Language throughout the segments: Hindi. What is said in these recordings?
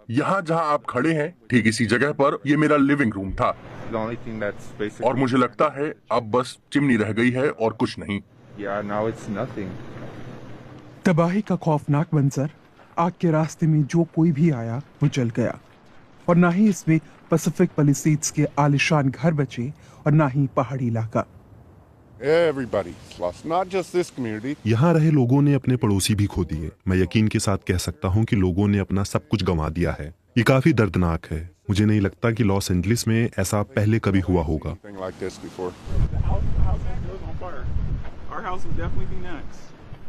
यहाँ जहाँ आप खड़े हैं ठीक इसी जगह पर ये मेरा लिविंग रूम था और मुझे लगता है अब बस चिमनी रह गई है और कुछ नहीं। तबाही का खौफनाक मंजर। आग के रास्ते में जो कोई भी आया वो जल गया और ना ही इसमें पैसिफिक पैलिसेड्स के आलिशान घर बचे और ना ही पहाड़ी इलाका। यहाँ रहे लोगों ने अपने पड़ोसी भी खो दिए। मैं यकीन के साथ कह सकता हूँ कि लोगों ने अपना सब कुछ गंवा दिया है। ये काफी दर्दनाक है। मुझे नहीं लगता कि लॉस एंजलिस में ऐसा पहले कभी हुआ होगा।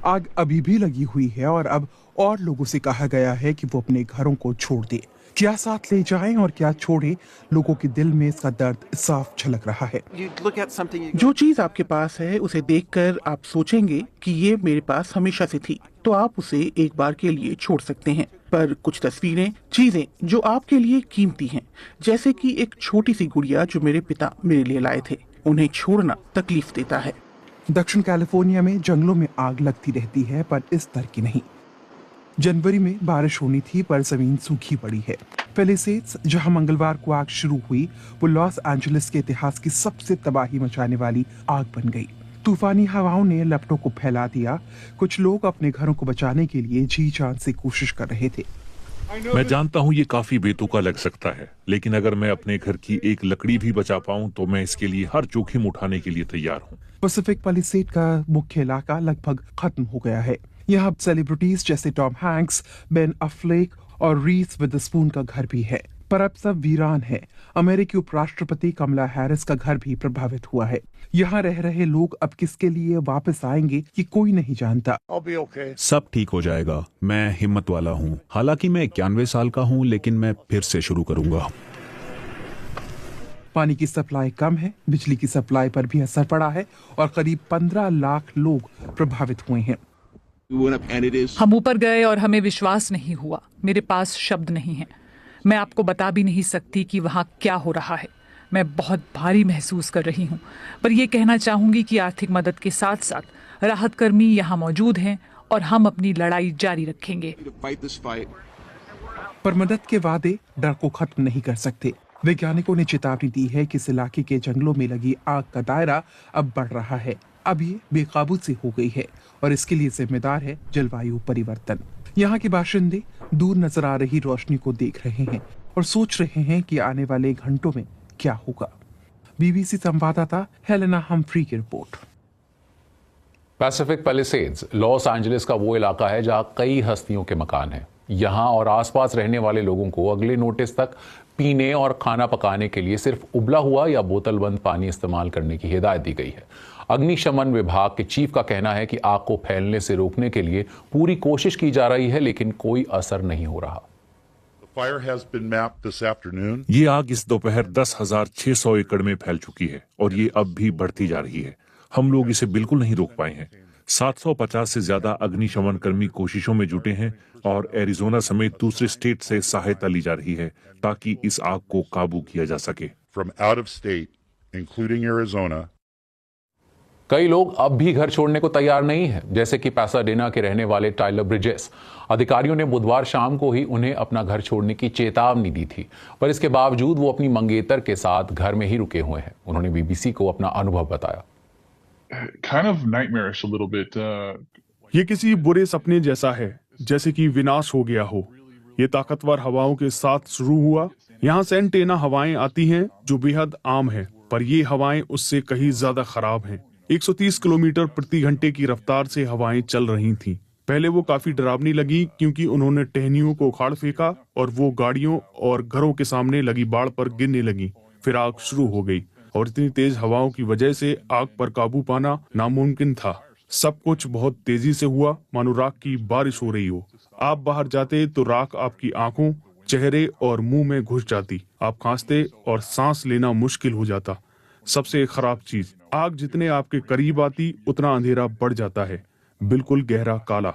आग अभी भी लगी हुई है और अब और लोगों से कहा गया है कि वो अपने घरों को छोड़ दे। क्या साथ ले जाएं और क्या छोड़े, लोगों के दिल में इसका दर्द साफ झलक रहा है। जो चीज आपके पास है उसे देखकर आप सोचेंगे कि ये मेरे पास हमेशा से थी, तो आप उसे एक बार के लिए छोड़ सकते हैं। पर कुछ तस्वीरें, चीजें जो आपके लिए कीमती हैं, जैसे कि एक छोटी सी गुड़िया जो मेरे पिता मेरे लिए लाए थे, उन्हें छोड़ना तकलीफ देता है। दक्षिण कैलिफोर्निया में जंगलों में आग लगती रहती है पर इस तरह की नहीं। जनवरी में बारिश होनी थी पर जमीन सूखी पड़ी है। पैलिसेड्स जहां मंगलवार को आग शुरू हुई वो लॉस एंजलिस के इतिहास की सबसे तबाही मचाने वाली आग बन गई। तूफानी हवाओं ने लपटों को फैला दिया। कुछ लोग अपने घरों को बचाने के लिए जी जान से कोशिश कर रहे थे। मैं जानता हूँ ये काफी बेतुका लग सकता है, लेकिन अगर मैं अपने घर की एक लकड़ी भी बचा पाऊँ तो मैं इसके लिए हर जोखिम उठाने के लिए तैयार हूँ। पैसिफिक पैलिसेड का मुख्य इलाका लगभग खत्म हो गया है। यहाँ सेलिब्रिटीज जैसे टॉम हैंक्स, बेन अफ्लेक और रीस विदरस्पून का घर भी है, पर अब सब वीरान है। अमेरिकी उपराष्ट्रपति कमला हैरिस का घर भी प्रभावित हुआ है। यहाँ रह रहे लोग अब किसके लिए वापस आएंगे ये कोई नहीं जानता। सब ठीक हो जाएगा। मैं हिम्मत वाला हूँ। हालांकि मैं 91 साल का हूँ, लेकिन मैं फिर से शुरू करूंगा। पानी की सप्लाई कम है, बिजली की सप्लाई पर भी असर पड़ा है और करीब 15 लाख लोग प्रभावित हुए हैं। हम ऊपर गए और हमें विश्वास नहीं हुआ। मेरे पास शब्द नहीं है। मैं आपको बता भी नहीं सकती कि वहाँ क्या हो रहा है। मैं बहुत भारी महसूस कर रही हूँ, पर यह कहना चाहूंगी कि आर्थिक मदद के साथ साथ राहत कर्मी यहाँ मौजूद हैं और हम अपनी लड़ाई जारी रखेंगे। पर मदद के वादे डर को खत्म नहीं कर सकते। वैज्ञानिकों ने चेतावनी दी है कि इस इलाके के जंगलों में लगी आग का दायरा अब बढ़ रहा है। अब ये बेकाबू से हो गई है और इसके लिए जिम्मेदार है जलवायु परिवर्तन। यहाँ के बाशिंदे दूर नजर आ रही रोशनी को देख रहे हैं और सोच रहे हैं कि आने वाले घंटों में क्या होगा। बीबीसी संवाददाता हेलेना हम्फ्री की report. Pacific Palisades Los Angeles का वो इलाका है जहां कई हस्तियों के मकान हैं। यहाँ और आसपास रहने वाले लोगों को अगले नोटिस तक पीने और खाना पकाने के लिए सिर्फ उबला हुआ या बोतलबंद पानी इस्तेमाल करने की हिदायत दी गई है। अग्निशमन विभाग के चीफ का कहना है कि आग को फैलने से रोकने के लिए पूरी कोशिश की जा रही है, लेकिन कोई असर नहीं हो रहा। ये आग इस दोपहर 10,600 एकड़ में फैल चुकी है और ये अब भी बढ़ती जा रही है। हम लोग इसे बिल्कुल नहीं रोक पाए हैं। 750 से ज्यादा अग्निशमन कर्मी कोशिशों में जुटे हैं और एरिजोना समेत दूसरे स्टेट से सहायता ली जा रही है ताकि इस आग को काबू किया जा सके। कई लोग अब भी घर छोड़ने को तैयार नहीं हैं, जैसे कि पैसाडेना के रहने वाले टाइलर ब्रिजेस। अधिकारियों ने बुधवार शाम को ही उन्हें अपना घर छोड़ने की चेतावनी दी थी, पर इसके बावजूद वो अपनी मंगेतर के साथ घर में ही रुके हुए हैं। उन्होंने बीबीसी को अपना अनुभव बताया। ये किसी बुरे सपने जैसा है, जैसे कि विनाश हो गया हो। ये ताकतवर हवाओं के साथ शुरू हुआ। यहाँ सेंटेना हवाएं आती हैं जो बेहद आम है, पर ये हवाएं उससे कहीं ज्यादा खराब हैं। 130 किलोमीटर प्रति घंटे की रफ्तार से हवाएं चल रही थीं। पहले वो काफी डरावनी लगी क्योंकि उन्होंने टहनियों को उखाड़ फेंका और वो गाड़ियों और घरों के सामने लगी बाड़ पर गिरने लगी। फिर आग शुरू हो गई और इतनी तेज हवाओं की वजह से आग पर काबू पाना नामुमकिन था। सब कुछ बहुत तेजी से हुआ, मानो राख की बारिश हो रही हो। आप बाहर जाते तो राख आपकी आंखों, चेहरे और मुंह में घुस जाती। आप खांसते और सांस लेना मुश्किल हो जाता। सबसे खराब चीज, आग जितने आपके करीब आती उतना अंधेरा बढ़ जाता है, बिल्कुल गहरा काला।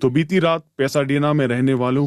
तो बीती रात पैसाडेना में रहने वालों